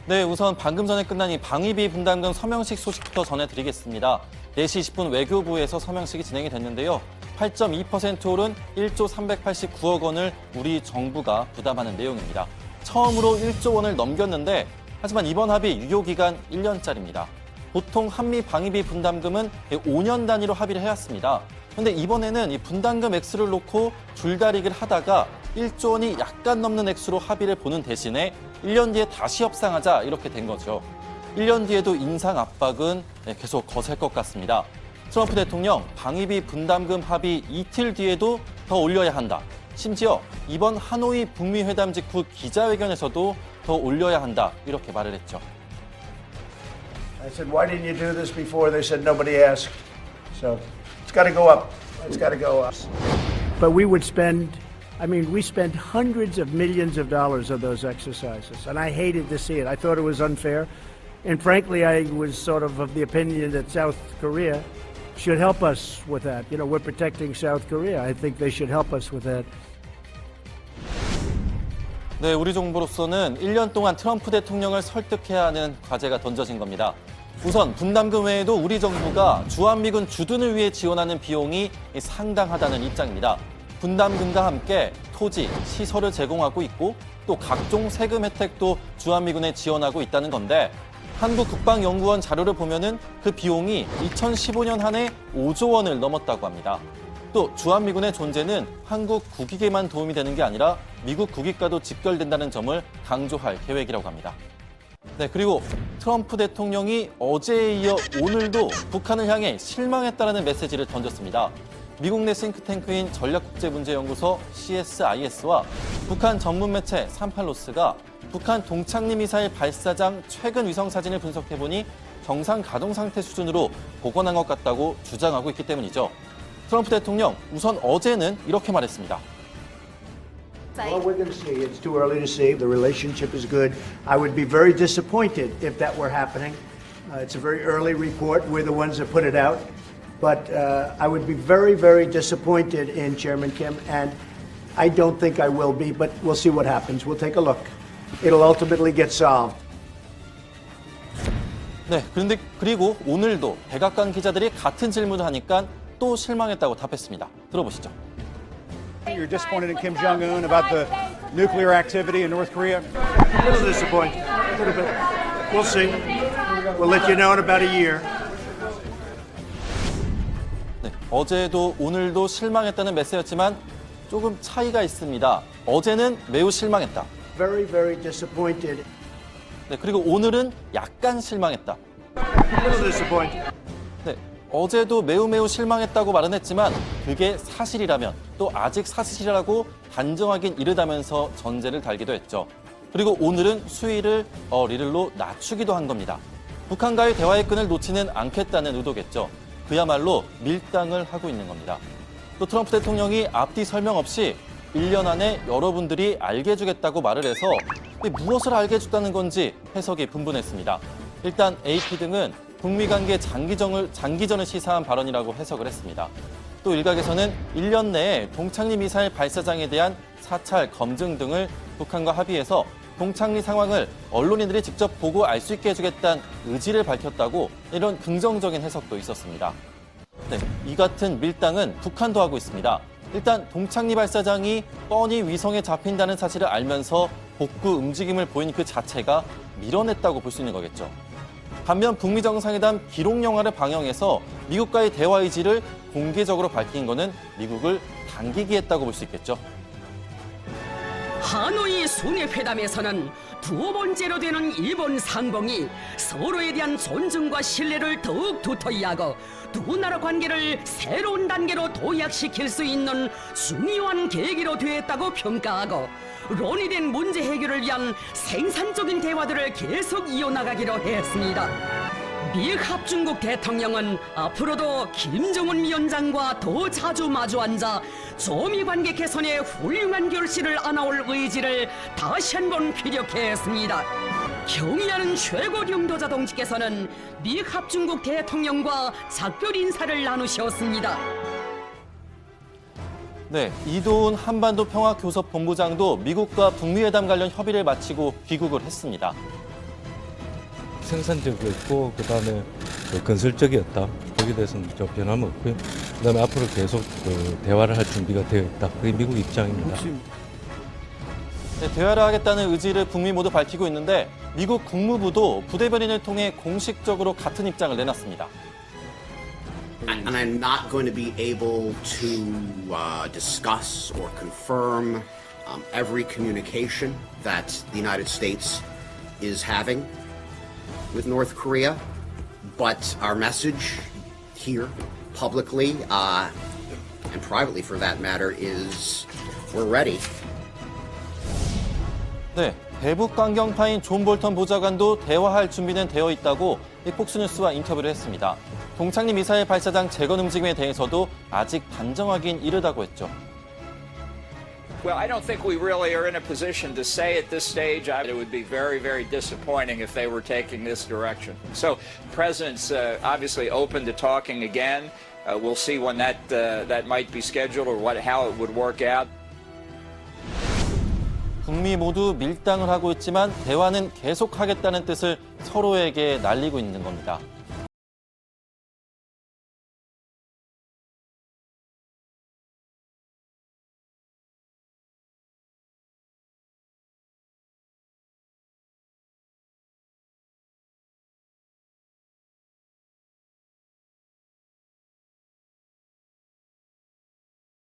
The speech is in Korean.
네, 우선 방금 전에 끝난 이 방위비 분담금 서명식 소식부터 전해드리겠습니다. 4시 20분 외교부에서 서명식이 진행이 됐는데요. 8.2% 오른 1조 389억 원을 우리 정부가 부담하는 내용입니다. 처음으로 1조 원을 넘겼는데 하지만 이번 합의 유효기간 1년짜리입니다. 보통 한미 방위비 분담금은 5년 단위로 합의를 해왔습니다. 그런데 이번에는 이 분담금 액수를 놓고 줄다리기를 하다가 1조 원이 약간 넘는 액수로 합의를 보는 대신에 1년 뒤에 다시 협상하자 이렇게 된 거죠. 1년 뒤에도 인상 압박은 계속 거셀 것 같습니다. 트럼프 대통령 방위비 분담금 합의 이틀 뒤에도 더 올려야 한다. 심지어 이번 하노이 북미 회담 직후 기자회견에서도 더 올려야 한다 이렇게 말을 했죠. I said, why didn't you do this before? They said nobody asked. So it's got to go up. It's got to go up. But we would spend, we spent hundreds of millions of dollars on those exercises, and I hated to see it. I thought it was unfair. And frankly, I was sort of the opinion that South Korea should help us with that. You know, we're protecting South Korea. I think they should help us with that. 네, 우리 정부로서는 1년 동안 트럼프 대통령을 설득해야 하는 과제가 던져진 겁니다. 우선 분담금 외에도 우리 정부가 주한미군 주둔을 위해 지원하는 비용이 상당하다는 입장입니다. 분담금과 함께 토지, 시설을 제공하고 있고 또 각종 세금 혜택도 주한미군에 지원하고 있다는 건데 한국국방연구원 자료를 보면은 그 비용이 2015년 한 해 5조 원을 넘었다고 합니다. 또 주한미군의 존재는 한국 국익에만 도움이 되는 게 아니라 미국 국익과도 직결된다는 점을 강조할 계획이라고 합니다. 네, 그리고 트럼프 대통령이 어제에 이어 오늘도 북한을 향해 실망했다라는 메시지를 던졌습니다. 미국 내 싱크탱크인 전략국제문제연구소 CSIS와 북한 전문 매체 산팔로스가 북한 동창리 미사일 발사장 최근 위성 사진을 분석해보니 정상 가동 상태 수준으로 복원한 것 같다고 주장하고 있기 때문이죠. 트럼프 대통령 우선 어제는 이렇게 말했습니다. Well, we're going to see. It's too early to see. The relationship is good. I would be very disappointed if that were happening. It's a very early report. We're the ones that put it out. But I would be very, very disappointed in Chairman Kim, and I don't think I will be, but we'll see what happens. We'll take a look. It'll ultimately get solved. 네, 그런데 그리고 오늘도 백악관 기자들이 같은 질문을 하니까 또 실망했다고 답했습니다. 들어보시죠. You're disappointed in Kim Jong-un about the nuclear activity in North Korea? A little disappointed. A little bit. We'll see. We'll let you know in about a year. 네, 어제도 오늘도 실망했다는 메시지였지만 조금 차이가 있습니다. 어제는 매우 실망했다. Very, very disappointed. 네, 그리고 오늘은 약간 실망했다. A little disappointed. 네, 어제도 매우 실망했다고 말은 했지만 그게 사실이라면 또 아직 사실이라고 단정하긴 이르다면서 전제를 달기도 했죠. 그리고 오늘은 수위를 리를로 낮추기도 한 겁니다. 북한과의 대화의 끈을 놓지는 않겠다는 의도겠죠. 그야말로 밀당을 하고 있는 겁니다. 또 트럼프 대통령이 앞뒤 설명 없이 1년 안에 여러분들이 알게 해주겠다고 말을 해서 무엇을 알게 해줬다는 건지 해석이 분분했습니다. 일단 AP 등은 북미 관계 장기전을 시사한 발언이라고 해석을 했습니다. 또 일각에서는 1년 내에 동창리 미사일 발사장에 대한 사찰 검증 등을 북한과 합의해서 동창리 상황을 언론인들이 직접 보고 알 수 있게 해주겠다는 의지를 밝혔다고 이런 긍정적인 해석도 있었습니다. 네, 이 같은 밀당은 북한도 하고 있습니다. 일단 동창리 발사장이 뻔히 위성에 잡힌다는 사실을 알면서 복구 움직임을 보인 그 자체가 밀어냈다고 볼 수 있는 거겠죠. 반면 북미 정상회담 기록 영화를 방영해서 미국과의 대화 의지를 공개적으로 밝힌 것은 미국을 당기게 했다고 볼 수 있겠죠. 하노이 순회회담에서는 두 번째로 되는 일본 상봉이 서로에 대한 존중과 신뢰를 더욱 두터이 하고 두 나라 관계를 새로운 단계로 도약시킬 수 있는 중요한 계기로 되었다고 평가하고 논의된 문제 해결을 위한 생산적인 대화들을 계속 이어나가기로 했습니다. 미 합중국 대통령은 앞으로도 김정은 위원장과 더 자주 마주 앉아 조미 관계 개선에 훌륭한 결실을 안아올 의지를 다시 한번 피력했습니다. 경의하는 최고領導者 동지께서는 미 합중국 대통령과 작별 인사를 나누셨습니다. 네, 이도훈 한반도 평화교섭본부장도 미국과 북미 회담 관련 협의를 마치고 귀국을 했습니다. 생산적이었고 그다음에 건설적이었다. 거기에 대해서는 좀 변함은 없고요. 그다음에 앞으로 계속 대화를 할 준비가 되어 있다. 그게 미국 입장입니다. 네, 대화를 하겠다는 의지를 북미 모두 밝히고 있는데 미국 국무부도 부대변인을 통해 공식적으로 같은 입장을 내놨습니다. And I'm not going to be able to discuss or confirm every communication that the United States is having with North Korea, but our message here, publicly and privately for that matter, is we're ready. 네, 대북 강경파인 존 볼턴 보좌관도 대화할 준비는 되어 있다고 폭스뉴스와 인터뷰를 했습니다. 동창리 미사일 발사장 재건 움직임에 대해서도 아직 단정하긴 이르다고 했죠. Well, I don't think we really are in a position to say at this stage. It would be very, very disappointing if they were taking this direction. So, the president's obviously open to talking again. We'll see when that might be scheduled or how it would work out. 북미 모두 밀당을 하고 있지만 대화는 계속하겠다는 뜻을 서로에게 날리고 있는 겁니다.